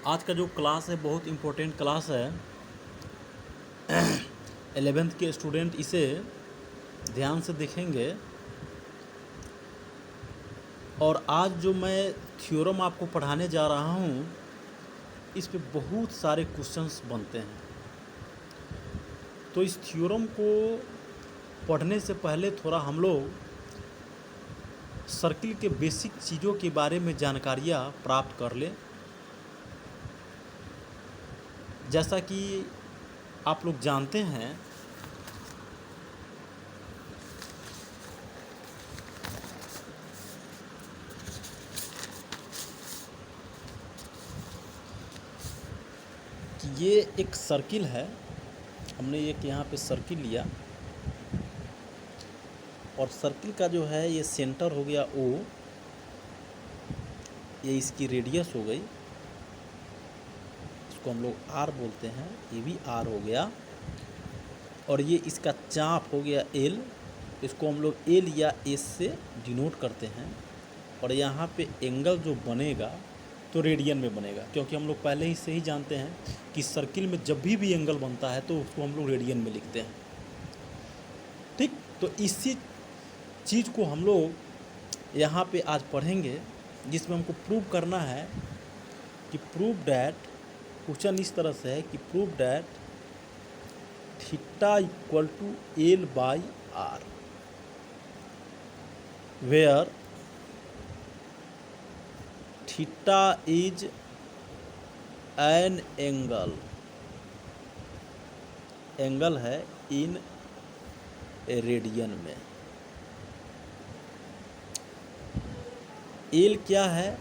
आज का जो क्लास है बहुत इम्पोर्टेंट क्लास है। 11th के स्टूडेंट इसे ध्यान से देखेंगे। और आज जो मैं थ्योरम आपको पढ़ाने जा रहा हूँ, इस पे बहुत सारे क्वेश्चंस बनते हैं। तो इस थ्योरम को पढ़ने से पहले थोड़ा हम लोग सर्किल के बेसिक चीज़ों के बारे में जानकारियाँ प्राप्त कर लें। जैसा कि आप लोग जानते हैं कि ये एक सर्किल है। हमने एक यहाँ पे सर्किल लिया और सर्किल का जो है ये सेंटर हो गया O, ये इसकी रेडियस हो गई, इसको हम लोग R बोलते हैं, ये भी R हो गया। और ये इसका चाप हो गया L, इसको हम लोग L या S से डिनोट करते हैं। और यहाँ पे एंगल जो बनेगा तो रेडियन में बनेगा, क्योंकि हम लोग पहले ही से ही जानते हैं कि सर्किल में जब भी एंगल बनता है तो उसको हम लोग रेडियन में लिखते हैं। ठीक, तो इसी चीज़ को हम लोग यहाँ पे आज पढ़ेंगे, जिसमें हमको प्रूव करना है कि प्रूव डैट, क्वेश्चन इस तरह से है कि prove that theta equal to L by R, where theta is an angle है इन रेडियन में। L क्या है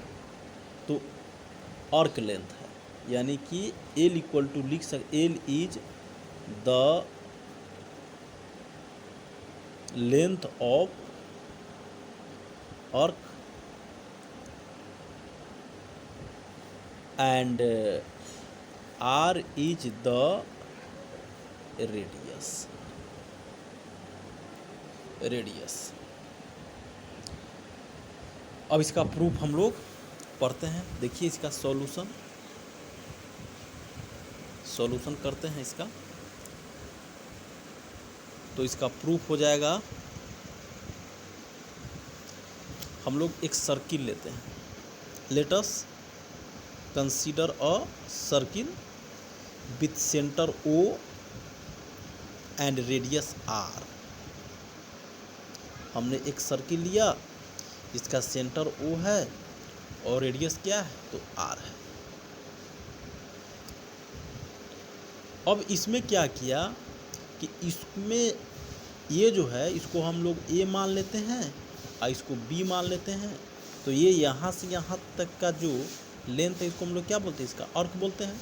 तो आर्क लेंथ है, यानी कि L इक्वल टू लिख सकते, L is the length of arc and R is the radius। अब इसका प्रूफ हम लोग पढ़ते हैं। देखिए इसका सॉल्यूशन करते हैं इसका, तो इसका प्रूफ हो जाएगा। हम लोग एक सर्किल लेते हैं। Let us consider a circle with centre O and radius R। हमने एक सर्किल लिया जिसका सेंटर O है और रेडियस क्या है तो R है। अब इसमें क्या किया कि इसमें ये जो है इसको हम लोग A मान लेते हैं और इसको B मान लेते हैं। तो ये यहाँ से यहाँ तक का जो लेंथ है इसको हम लोग क्या बोलते हैं, इसका आर्क बोलते हैं।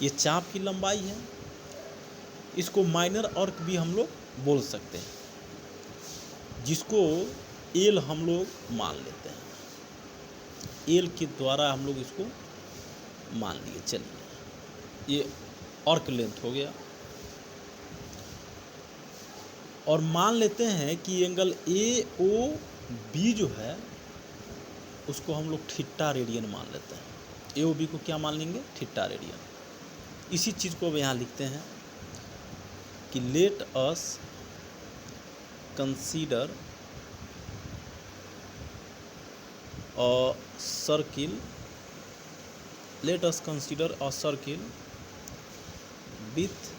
ये चाप की लंबाई है, इसको माइनर आर्क भी हम लोग बोल सकते हैं, जिसको L हम लोग मान लेते हैं। L के द्वारा हम लोग इसको मान लिए। चलिए ये आर्क लेंथ हो गया। और मान लेते हैं कि एंगल AOB जो है उसको हम लोग थीटा रेडियन मान लेते हैं। AOB को क्या मान लेंगे, थीटा रेडियन। इसी चीज़ को अब यहाँ लिखते हैं कि let us consider a circle, let us consider a circle with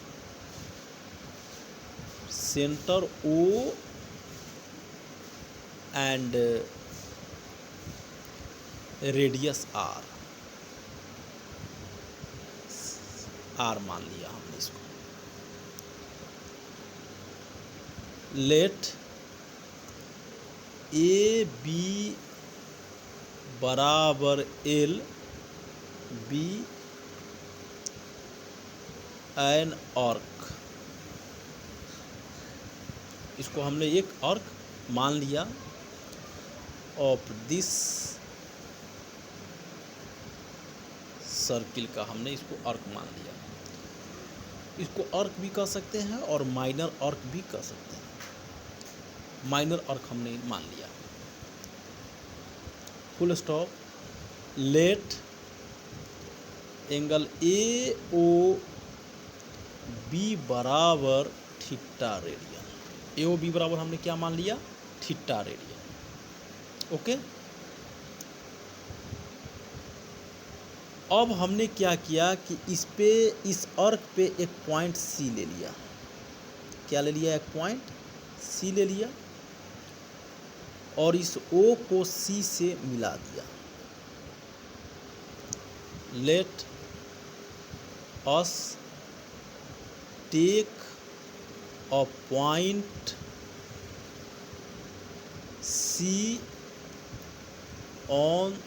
center O and radius R मान लिया हमने इसको। लेट AB बराबर L बी एन आर्क, इसको हमने एक आर्क मान लिया। ऑफ दिस सर्किल का हमने इसको आर्क मान लिया। इसको आर्क भी कह सकते हैं और माइनर आर्क भी कह सकते हैं। माइनर आर्क हमने मान लिया। Full stop. Let angle A O B बराबर theta radian. A O B बराबर हमने क्या मान लिया? Theta radian. ओके, अब हमने क्या किया कि इस अर्क पे एक पॉइंट सी ले लिया। क्या ले लिया? एक पॉइंट सी ले लिया और इस ओ को सी से मिला दिया। Let us take a point C on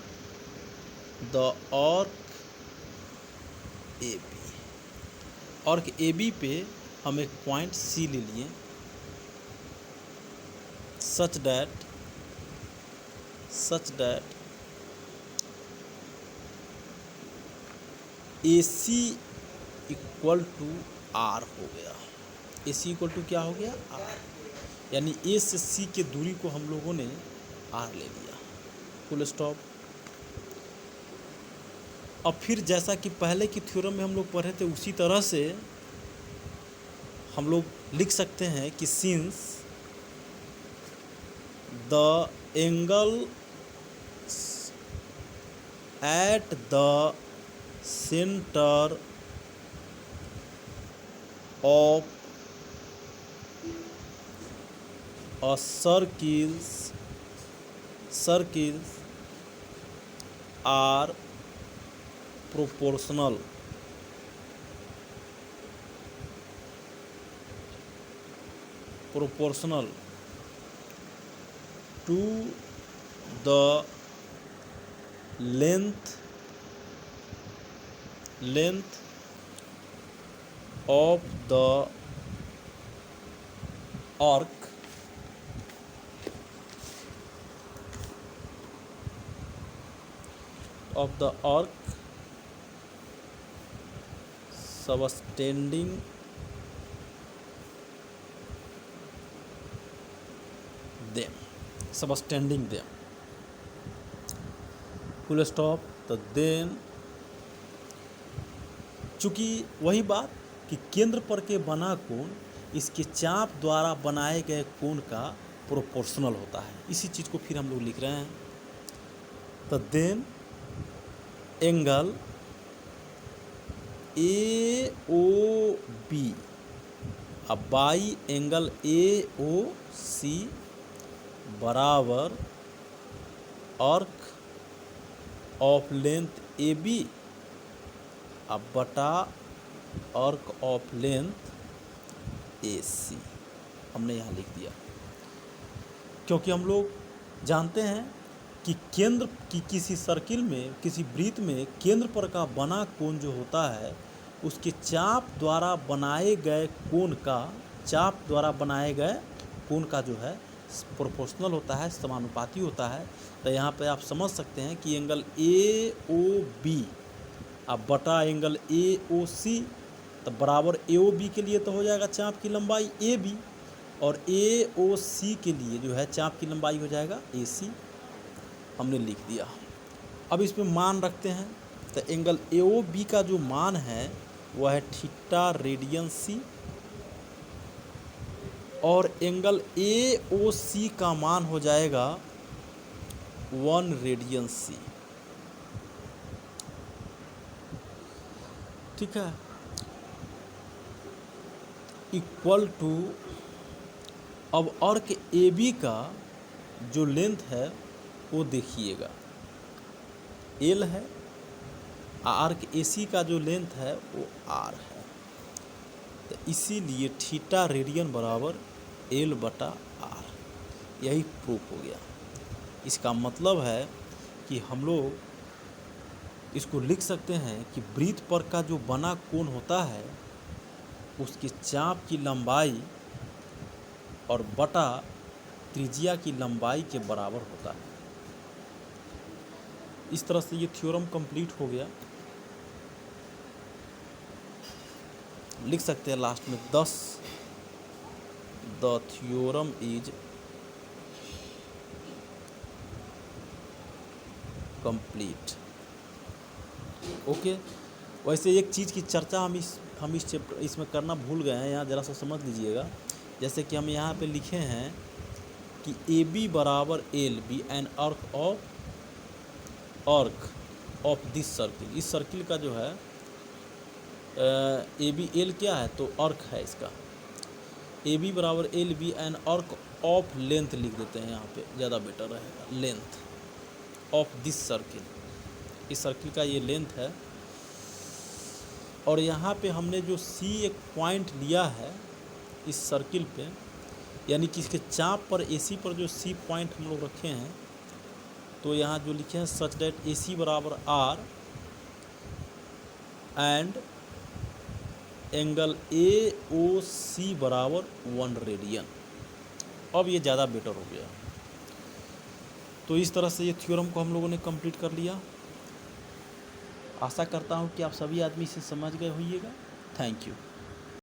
the arc A B. Arc A B पे हम एक पॉइंट सी ले लिए such that A C equal to R हो गया। ए सी इक्वल टू क्या हो गया? आर। यानी ए से सी के दूरी को हम लोगों ने आर ले लिया। Full stop. अब फिर जैसा कि पहले की थ्योरम में हम लोग पढ़े थे उसी तरह से हम लोग लिख सकते हैं कि since the angle at the centre of a circles are proportional to the length of the arc subtending them। Full stop. तो देन चूँकि वही बात कि केंद्र पर के बना कोण इसके चाप द्वारा बनाए गए कोण का प्रोपोर्शनल होता है। इसी चीज़ को फिर हम लोग लिख रहे हैं। तो then angle A O B अब by angle A O C बराबर arc of length A B अब बटा arc of length A C हमने यहाँ लिख दिया। क्योंकि हम लोग जानते हैं कि केंद्र की किसी सर्किल में किसी वृत्त में केंद्र पर का बना कोण जो होता है उसके चाप द्वारा बनाए गए कोण का जो है प्रोपोर्शनल होता है, समानुपाती होता है। तो यहाँ पे आप समझ सकते हैं कि एंगल ए ओ बी अब बटा एंगल ए ओ सी तो बराबर ए ओ बी के लिए तो हो जाएगा चाप की लंबाई ए बी और ए ओ सी के लिए जो है चाप की लंबाई हो जाएगा ए सी। हमने लिख दिया। अब इसमें मान रखते हैं। तो एंगल ए ओ बी का जो मान है वह है थीटा रेडियन सी और एंगल ए ओ सी का मान हो जाएगा 1 रेडियन सी। ठीक है, इक्वल टू अब आर्क ए बी का जो लेंथ है वो देखिएगा एल है, आर्क ए सी का जो लेंथ है वो आर है। तो इसीलिए थीटा रेडियन बराबर एल बटा आर। यही प्रूफ हो गया। इसका मतलब है कि हम लोग इसको लिख सकते हैं कि वृत्त पर का जो बना कोण होता है उसकी चाप की लंबाई और बटा त्रिज्या की लंबाई के बराबर होता है। इस तरह से ये थ्योरम कंप्लीट हो गया। लिख सकते हैं लास्ट में 10 the theorem is complete. Okay, वैसे एक चीज़ की चर्चा हम इस चैप्टर इसमें करना भूल गए हैं, यहाँ ज़रा सा समझ लीजिएगा। जैसे कि हम यहाँ पे लिखे हैं कि ए बी बराबर l be an arc of this circle. इस सर्किल का जो है ए बी एल क्या है, तो आर्क है इसका। ए बी बराबर l be an arc of length लिख देते हैं यहाँ पे, ज़्यादा बेटर रहेगा। लेंथ ऑफ दिस सर्किल, इस सर्किल का ये लेंथ है। और यहाँ पे हमने जो सी एक पॉइंट लिया है इस सर्किल पे, यानी कि इसके चाप पर AC पर जो सी पॉइंट हम लोग रखे हैं, तो यहाँ जो लिखे हैं सच डेट AC बराबर R एंड एंगल AOC बराबर 1 रेडियन। अब ये ज़्यादा बेटर हो गया। तो इस तरह से ये थ्योरम को हम लोगों ने कंप्लीट कर लिया। आशा करता हूँ कि आप सभी आदमी इसे समझ गए होइएगा। Thank you.